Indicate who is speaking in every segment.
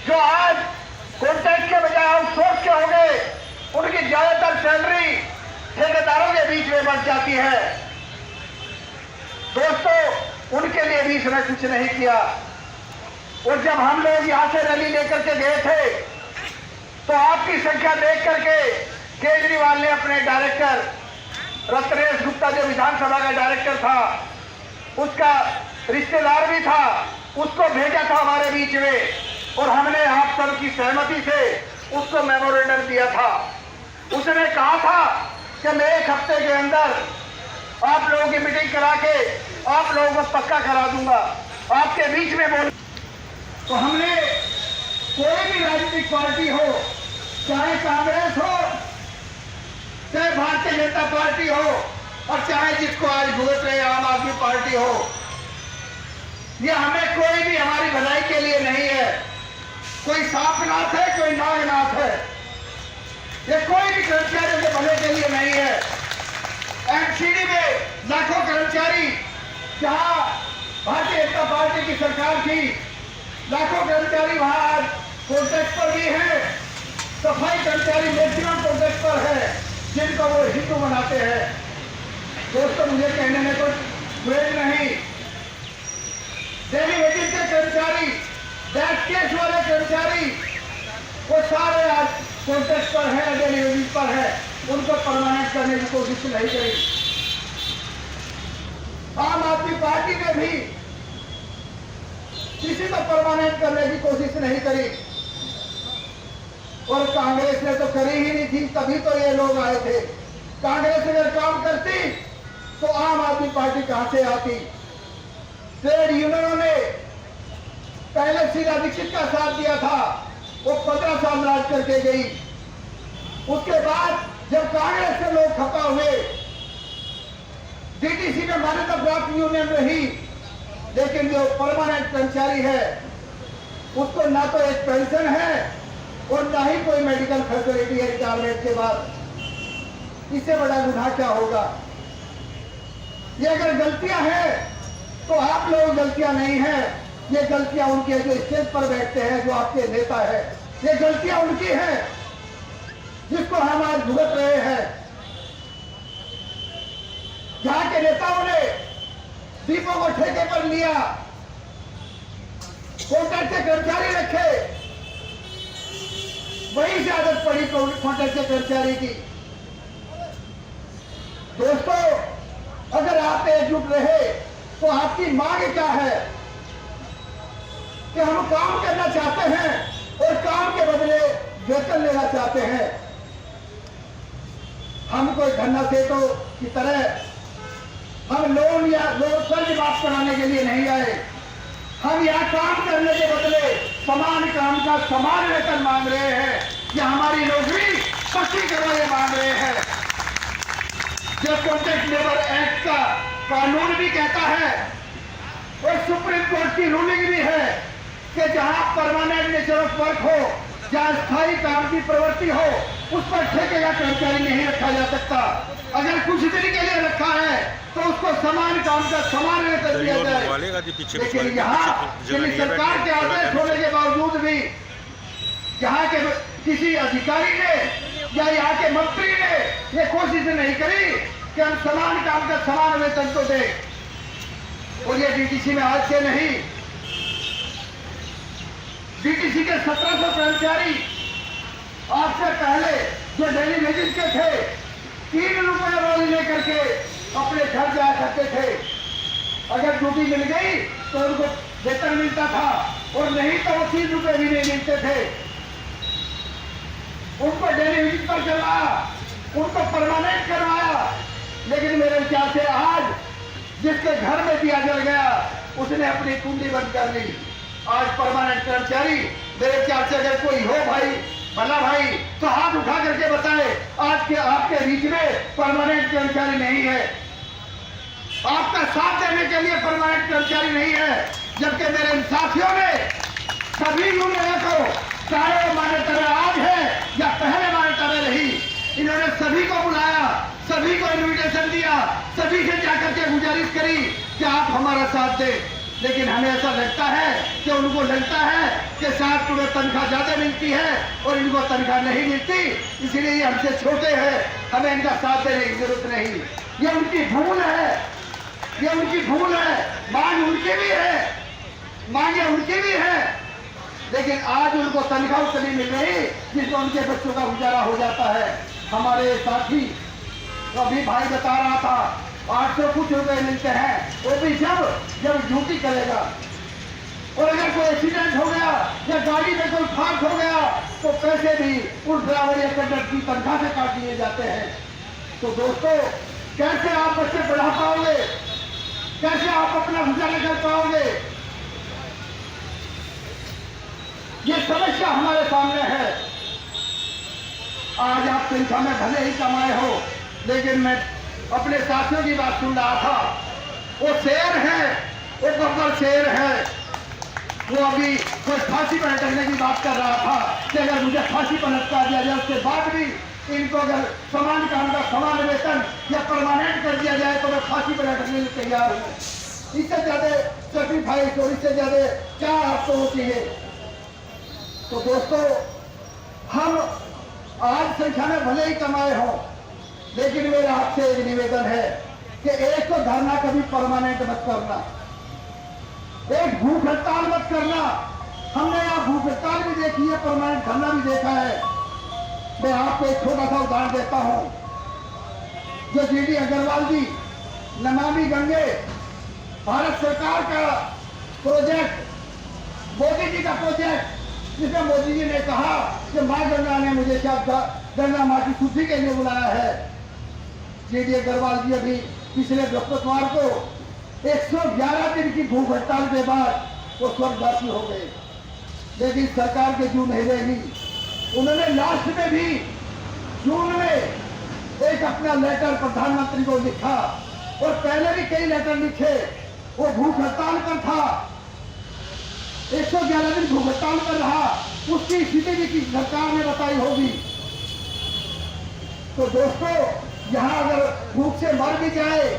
Speaker 1: जो आज कॉन्ट्रैक्ट के बजाय आउटसोर्स के हो गए, उनकी ज्यादातर सैलरी ठेकेदारों के बीच में बढ़ जाती है। दोस्तों, उनके लिए भी इसने कुछ नहीं किया। और जब हम लोग यहां से रैली लेकर के गए थे तो आपकी संख्या देख करके केजरीवाल ने अपने डायरेक्टर रत्नेश गुप्ता, जो विधानसभा का डायरेक्टर था, उसका रिश्तेदार भी था, उसको भेजा था हमारे बीच में और हमने आप सबकी सहमति से उसको मेमोरेंडम दिया था। उसने कहा था कि मैं 1 हफ्ते के अंदर आप लोगों की मीटिंग करा के आप लोगों को पक्का करा दूंगा, आपके बीच में बोल। तो हमने कोई भी राजनीतिक पार्टी हो, चाहे कांग्रेस हो, चाहे भारतीय जनता पार्टी हो, और चाहे जिसको आज भुगत रहे आम आदमी पार्टी हो, ये हमें कोई भी हमारी भलाई के लिए नहीं है। कोई सांपनाथ है, कोई नागनाथ है, ये कोई भी कर्मचारियों के भले के लिए नहीं है। एमसीडी में लाखों कर्मचारी, जहां भारतीय जनता पार्टी की सरकार थी, लाखों कर्मचारी वहां आज कॉन्ट्रैक्ट पर भी है। सफाई कर्मचारी मैक्सिमम कॉन्ट्रैक्ट पर है, जिनको वो हिंदू बनाते हैं। दोस्तों, मुझे कहने में कुछ वेट नहीं। डेली वेजेस के कर्मचारी, बैक केस वाले कर्मचारी, वो सारे आज कॉन्ट्रैक्ट पर है, डेली वेजेस पर है, उनको परमानेंट करने की कोशिश नहीं करी। आम आदमी पार्टी ने भी किसी को परमानेंट करने की कोशिश नहीं करी और कांग्रेस ने तो करी ही नहीं थी, तभी तो ये लोग आए थे। कांग्रेस अगर काम करती तो आम आदमी पार्टी कहां से आती। ट्रेड यूनियनों ने पहले शीला दीक्षित का साथ दिया था, वो 15 साल राज करके गई। उसके बाद जब कांग्रेस से लोग खपा हुए, डीटीसी में मान्यता प्राप्त यूनियन रही, लेकिन जो परमानेंट कर्मचारी है उसको ना तो एक पेंशन है और ना ही कोई मेडिकल फैसिलिटी है रिटायरमेंट के बाद। इससे बड़ा गुनाह क्या होगा। ये अगर गलतियां हैं तो आप लोग गलतियां नहीं है, ये गलतियां उनकी है जो स्टेज पर बैठते हैं, जो आपके नेता है। ये गलतियां उनकी हैं जिसको हम आज भुगत रहे हैं। जहां के नेताओं ने दीपों को ठेके पर लिया, कॉन्ट्रैक्ट के कर्मचारी रखे, वहीं से आदत पड़ी कॉन्ट्रैक्ट के कर्मचारी की। दोस्तों, अगर आप एकजुट रहे तो आपकी मांग क्या है कि हम काम करना चाहते हैं और काम के बदले वेतन लेना चाहते हैं। हम कोई धन्ना सेठों की तरह हम लोन या लोन कर्ज माफ कराने के लिए नहीं आए। हम यहाँ काम करने के बदले समान काम का समान वेतन मांग रहे हैं, या हमारी नौकरी पक्की करवाए मांग रहे हैं। जो कॉन्ट्रैक्ट लेबर एक्ट का कानून भी कहता है और सुप्रीम कोर्ट की रूलिंग भी है कि जहां परमानेंट नेचर ऑफ वर्क हो, जहां स्थायी काम की प्रवृत्ति हो, उस पर ठेके का कर्मचारी नहीं रखा जा सकता। अगर कुछ दिन के लिए रखा है तो उसको समान काम का समान वेतन दिया जाए। लेकिन यहाँ सरकार के आदेश होने के बावजूद भी यहाँ के किसी अधिकारी ने या यहाँ के मंत्री ने ये कोशिश नहीं करी कि हम समान काम का समान वेतन तो दें। और ये डीटीसी में आज से नहीं, डीटीसी के 1700 कर्मचारी आपसे पहले जो डेली वेजेस के थे 3 रुपए रोज लेकर के अपने घर जाया करते थे। अगर ड्यूटी मिल गई तो उनको वेतन मिलता था और नहीं तो वो 3 रुपए भी नहीं मिलते थे। उनको डेली वेजेस पर करवाया, उनको परमानेंट करवाया। लेकिन मेरे विचार से आज जिसके घर में दिया जल गया उसने अपनी कुंडी बंद कर ली। आज परमानेंट कर्मचारी, मेरे विचार से अगर कोई हो भाई, भला भाई, तो हाथ उठा करके बताए आज के आपके बीच में परमानेंट कर्मचारी नहीं है, आपका साथ देने के लिए परमानेंट कर्मचारी नहीं है। जबकि मेरे साथियों ने सभी यूनियनों को, चाहे वो मान्यता में आज है या पहले मान्यता में रही, इन्होंने सभी को बुलाया, सभी को इन्विटेशन दिया, सभी से जाकर के गुजारिश करी कि आप हमारा साथ दें। लेकिन हमें ऐसा लगता है कि उनको लगता है कि शायद तुम्हें तनख्वाह ज्यादा मिलती है और इनको तनख्वाह नहीं मिलती, इसलिए ये हमसे छोटे हैं, हमें इनका साथ देने की जरूरत नहीं। ये उनकी भूल है, ये उनकी भूल है। मांग उनकी भी है, मांगे उनकी भी है, लेकिन आज उनको तनख्वाह उतनी मिल रही जिसमें उनके बच्चों का गुजारा हो जाता है। हमारे साथी अभी भाई बता रहा था 800 कुछ रुपए मिलते हैं, वो भी जब ड्यूटी करेगा। और अगर कोई एक्सीडेंट हो गया या गाड़ी में कोई फाल्ट हो गया तो पैसे भी उस ड्राइवर या कंडक्टर की तनख्वाह से काट लिए जाते हैं। तो दोस्तों, कैसे आप बच्चे पढ़ा पाओगे, कैसे आप अपना गुजारा कर पाओगे? ये समस्या हमारे सामने है। आज आप तनख्वाह में भले ही कमाए हो, लेकिन मैं अपने साथियों की बात सुन रहा था। वो शेर है, वो गब्बर शेर है। वो अभी कोई फांसी पर लटकने की बात कर रहा था कि अगर मुझे फांसी पर लटका दिया जाए, उसके बाद भी इनको अगर समान काम का समान वेतन या परमानेंट कर दिया जाए तो मैं फांसी पर लटकने के लिए तैयार हूँ। इससे ज्यादा सेक्रीफाइस और इससे ज्यादा क्या आपको होती है? तो दोस्तों, हम आज संख्या में भले ही कमाए हों, लेकिन मेरा आपसे एक निवेदन है कि एक तो धरना कभी परमानेंट मत करना, एक भूख हड़ताल मत करना। हमने यहाँ भूख हड़ताल भी देखी है, परमानेंट धरना भी देखा है। मैं आपको एक छोटा सा उदाहरण देता हूँ। जो जीडी अग्रवाल जी नमामि गंगे भारत सरकार का प्रोजेक्ट, मोदी जी का प्रोजेक्ट, जिसमें मोदी जी ने कहा कि माँ गंगा ने मुझे गंगा माँ की शुद्धि के लिए बुलाया है। जीडी अग्रवाल जी अभी पिछले बृहस्पतिवार को 111 दिन की भूख हड़ताल के बाद वो स्वर्गवासी हो गए। लेकिन सरकार के जू नहीं रहेगी। उन्होंने लास्ट में भी जून में एक अपना लेटर प्रधानमंत्री को लिखा और पहले भी कई लेटर लिखे। वो भूख हड़ताल पर था, 111 दिन भूख हड़ताल पर रहा। उसकी स्थिति भी किसी सरकार ने बताई होगी। तो दोस्तों, यहाँ अगर भूख से मर भी जाए,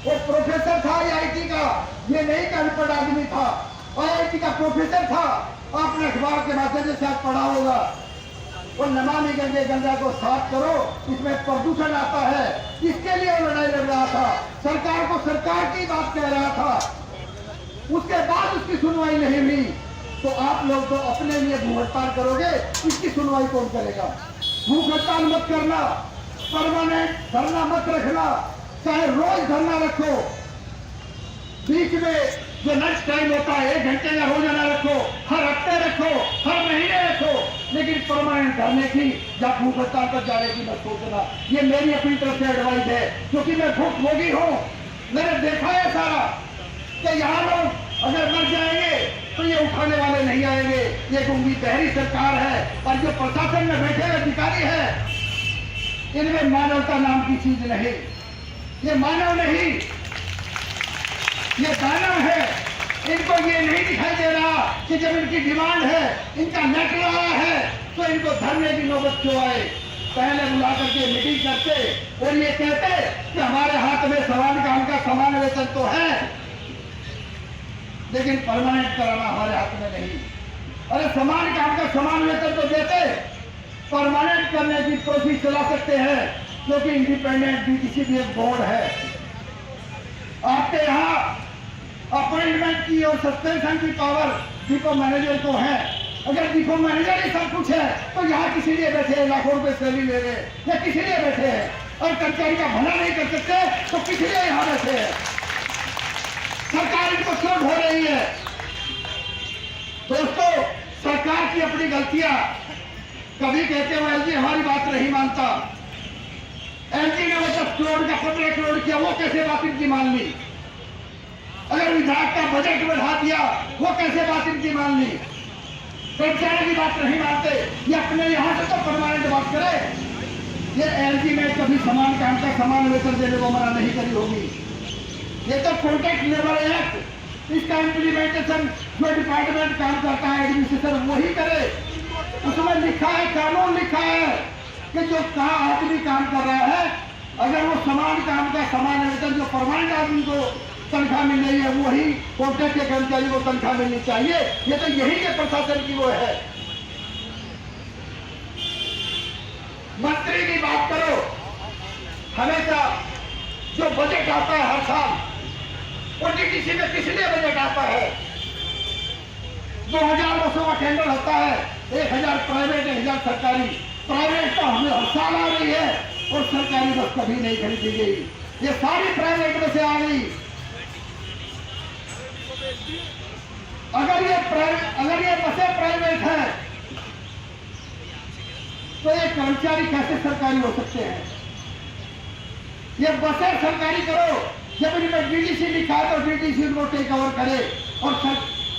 Speaker 1: वो प्रोफेसर था आईआईटी का, ये नहीं कि अनपढ़ आदमी था, आईआईटी का प्रोफेसर था। आपने अखबार के माध्यम से शायद पढ़ा होगा। और नमामि गंगे गंगा को साफ करो, इसमें प्रदूषण आता है, इसके लिए वो लड़ाई लड़ रहा था। सरकार को सरकार की बात कह रहा था। उसके बाद उसकी सुनवाई नहीं हुई। तो आप लोग तो अपने लिए भूख हड़ताल करोगे, इसकी सुनवाई कौन करेगा? भूख हड़ताल मत करना, परमानेंट धरना मत रखना, चाहे रोज धरना रखो। बीच में जो लंच टाइम होता है 1 घंटे का रोजाना रखो, हर हफ्ते रखो, हर महीने रखो, लेकिन परमानेंट धरने की या भूख हड़ताल पर जाने की मत सोचना। ये मेरी अपनी तरफ से एडवाइस है, क्योंकि मैं भुक्तभोगी हूँ। मैंने देखा है सारा कि यहाँ लोग अगर मर जाएंगे तो ये उठाने वाले नहीं आएंगे। ये गुंगी बहरी सरकार है और जो प्रशासन में बैठे हुए अधिकारी है, इनमें मानवता नाम की चीज नहीं। ये मानव नहीं, ये दानव है। इनको ये नहीं दिखाई दे रहा कि जब इनकी डिमांड है, इनका नेट रहा है, तो इनको धरने की नौबत क्यों आए? पहले बुला करके मीटिंग करते और ये कहते कि हमारे हाथ में समान काम का समान वेतन तो है, लेकिन परमानेंट कराना हमारे हाथ में नहीं। अरे समान काम का समान वेतन तो देते, परमानेंट करने की कोशिश चला सकते हैं, क्योंकि इंडिपेंडेंट भी किसी भी एक बोर्ड है। आपके यहाँ अपॉइंटमेंट की और सस्पेंशन की पावर डिपो मैनेजर को है। अगर डिपो मैनेजर ही सब कुछ है तो यहाँ किसी लिए बैठे हैं, लाखों रुपए सैलरी ले रहे या किसी लिए बैठे हैं? और कर्मचारी का भला नहीं कर सकते तो किसी लिए यहाँ बैठे हैं? सरकार इनको क्यों ढो रही है? दोस्तों, सरकार की अपनी गलतियां। कभी कहते हो एलजी हमारी बात नहीं मानता। एलजी ने वो 10 करोड़ का 15 करोड़ किया, वो कैसे बात इनकी मान ली? अगर विभाग का बजट बढ़ा दिया, वो कैसे बात इनकी मान ली? कर्मचारी की बात नहीं मानते। ये अपने यहाँ से तो परमानेंट बात करे। ये एलजी ने कभी समान काम का समान वेतन देने को मना नहीं करी होगी। ये तो कॉन्ट्रैक्ट लेबर एक्ट, इसका इम्प्लीमेंटेशन जो डिपार्टमेंट काम करता है, एडमिनिस्ट्रेशन, वही करे। उसमें लिखा है, कानून लिखा है कि जो आदमी काम कर रहा है, अगर वो समान काम का समान वेतन जो परमानेंट आदमी को तनख्वाह मिल रही है, वही कॉन्ट्रैक्ट के कर्मचारी को तनख्वाह मिलनी चाहिए। ये तो यही के प्रशासन की वो है। मंत्री की बात करो, हमेशा जो बजट आता है हर साल, और किसी में किसलिए बजट आता है? 2000 बसों का टेंडर होता है, 1000 प्राइवेट, 1000 सरकारी। प्राइवेट तो हमें हर साल आ रही है और सरकारी बस कभी नहीं खरीदी गई। ये सारी प्राइवेट में से आ गई। अगर ये बसें प्राइवेट है तो ये कर्मचारी कैसे सरकारी हो सकते हैं? ये बसें सरकारी करो, जब इनमें डीडीसी लिखा है तो डीडीसी उनको टेक ओवर करे। और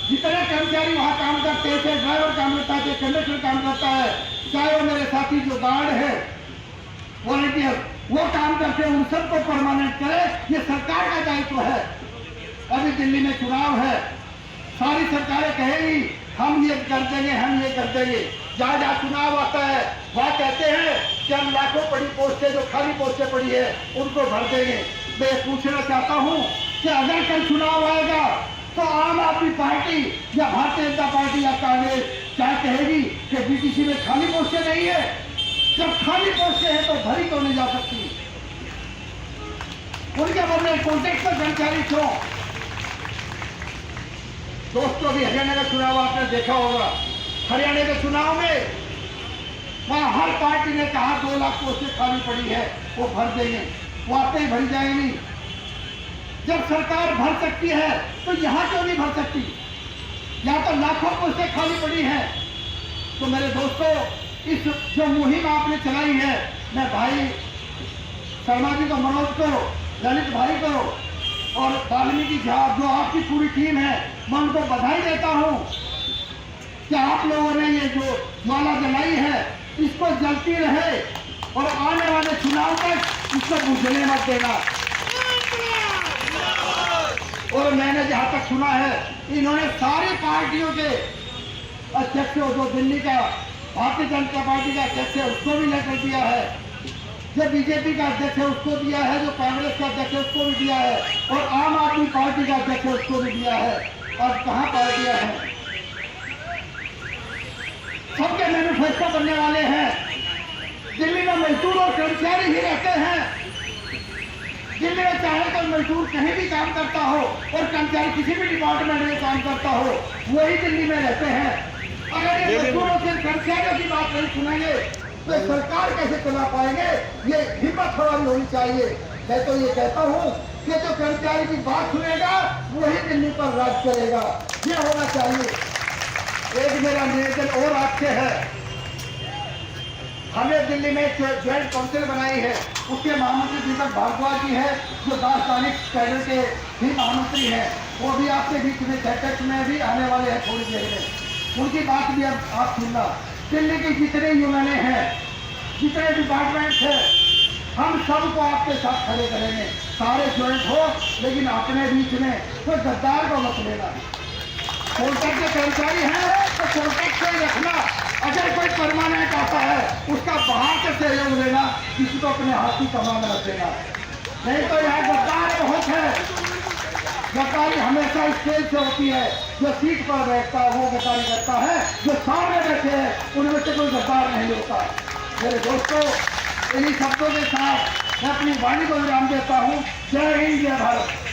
Speaker 1: जितने कर्मचारी वहां काम करते हैं, चाहे ड्राइवर काम करता है, कंडक्टर काम करता है, चाहे वो मेरे साथी जो गार्ड है, वॉलंटियर, वो काम करते हैं, उन सबको परमानेंट करे। ये सरकार का दायित्व है। अभी दिल्ली में चुनाव है, सारी सरकारें कहेंगी हम ये कर देंगे, हम ये कर देंगे। जहाँ जहाँ चुनाव आता है वहाँ कहते हैं कि हम लाखों पड़ी पोस्टें, जो खाली पोस्टें पड़ी है, उनको भर देंगे। मैं पूछना चाहता हूँ कि अगर कल चुनाव आएगा तो आम आदमी पार्टी या भारतीय जनता पार्टी या कांग्रेस क्या कहेगी कि बीटीसी में खाली पोस्टें नहीं है? जब खाली पोस्टें हैं तो भरी तो नहीं जा सकती। उनके बदले कॉन्ट्रैक्ट पर कर्मचारी क्यों? दोस्तों, अभी हरियाणा का चुनाव आपने देखा होगा। हरियाणा के चुनाव में वहां हर पार्टी ने कहा 2 लाख पोस्टें खाली पड़ी है, वो भर देंगे। वो आते ही भरी जाएंगी। जब सरकार भर सकती है तो यहां क्यों नहीं भर सकती? यहां तो लाखों पोस्टें खाली पड़ी हैं। तो मेरे दोस्तों, इस जो मुहिम आपने चलाई है, मैं भाई शर्मा जी को, मनोज को, ललित भाई को और वाल्मीकि जो आपकी पूरी टीम है, मैं उनको बधाई देता हूं कि आप लोगों ने ये जो ज्वाला जलाई है इसको जलती रहे और आने वाले चुनाव तक इसको बुझने मत देना। और मैंने जहां तक सुना है, इन्होंने सारी पार्टियों के अध्यक्ष, जो दिल्ली का भारतीय जनता पार्टी का अध्यक्ष है उसको भी लेकर दिया है, जो बीजेपी का अध्यक्ष है उसको दिया है, जो कांग्रेस का अध्यक्ष है उसको भी दिया है, और आम आदमी पार्टी का अध्यक्ष है उसको भी दिया है। और कहाँ पार्टियां हैं? सबके मैनिफेस्टो बनने वाले हैं। दिल्ली में मजदूर और कर्मचारी ही रहते हैं। दिल्ली में चाहे तो मजदूर कहीं भी काम करता हो और कर्मचारी किसी भी डिपार्टमेंट में काम करता हो, वही दिल्ली में रहते हैं। अगर ये मजदूरों से कर्मचारियों की बात नहीं सुनेंगे तो सरकार कैसे चला पाएंगे? ये हिम्मत हमारी होनी चाहिए। मैं तो ये कहता हूँ कि जो कर्मचारी की बात सुनेगा वही दिल्ली पर राज करेगा। ये होना चाहिए। एक मेरा निवेदन और आपसे है, हमने दिल्ली में एक ज्वाइंट काउंसिल बनाई है, उसके महामंत्री दीपक भारद्वाज जी है, जो राजधानी कैडर के भी महामंत्री हैं। वो भी आपके बीच में बैठक में भी आने वाले हैं थोड़ी देर में। उनकी बात भी अब आप सुनना। दिल्ली की जितने यूनियनें हैं, जितने डिपार्टमेंट हैं, हम सबको आपके साथ खड़े करेंगे। सारे ज्वाइंट हो, लेकिन अपने बीच में कोई गद्दार को मत लेना। कॉन्ट्रैक्ट के कर्मचारी हैं तो कॉन्ट्रैक्ट से रखना। अगर कोई परमानेंट आता है उसका बाहर से सहयोग लेना, किसी को अपने हाथी कमा में रख देना। नहीं तो यहाँ गद्दार बहुत है। गद्दारी हमेशा स्टेज से होती है। जो सीट पर बैठता है वो गद्दारी करता है, जो सामने बैठे हैं उनमें से कोई गद्दार नहीं होता। मेरे दोस्तों, इन्हीं शब्दों के साथ मैं अपनी वाणी को विराम देता हूँ। जय हिंद, जय भारत।